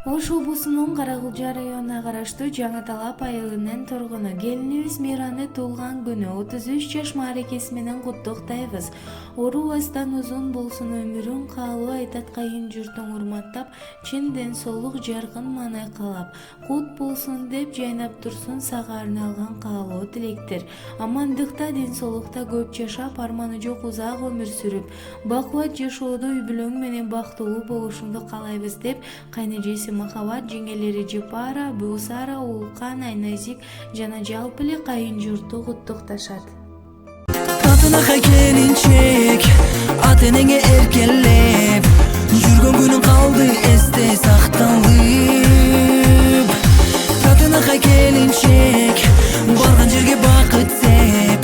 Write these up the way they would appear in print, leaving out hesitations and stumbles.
Ош облусунун Каракулча районуна караштуу Жаңы Талап айылынын тургуну келинибиз Мираны туулган күнү 33 жаш мааракеси менен куттуктайбыз. Орубастан узун болсун өмүрүн, каалуу айтат кайын журтуң урматтап, чын ден соолук жаркын маанай каалап, кут болсун деп жайнап турсун сага арналган каалоо тилектер. Амандыкта, ден соолукта көп жашап, арманы жок узак өмүр сүрүп, бакубат жашоодо үй бүлөң менен бактылуу болушунду каалайбыз деп кайнэжеси Махаббат, жеңелери Жапара, Бусара, Улкан, Айназик жана жалпы эле кайын журту куттукташат. Катынака келинчек, ата-энеңе эркелеп, жүргөн күнүң калды эсте сакталып. Катынака келинчек, барган жерге бакыт сеп,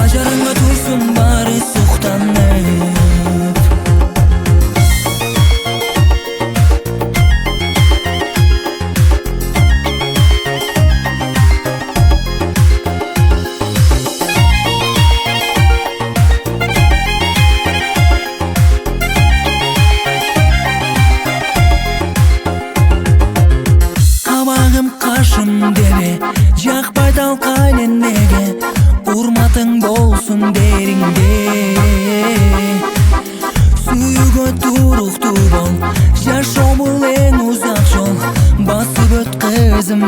ажарыңа туйсун баары суктанып. Кашым деме, жакпай талкан энеге, урматың болсун дериңде. Сүйүүгө туруктуу бол, жашоо бул эң узак жол, басып өт кызым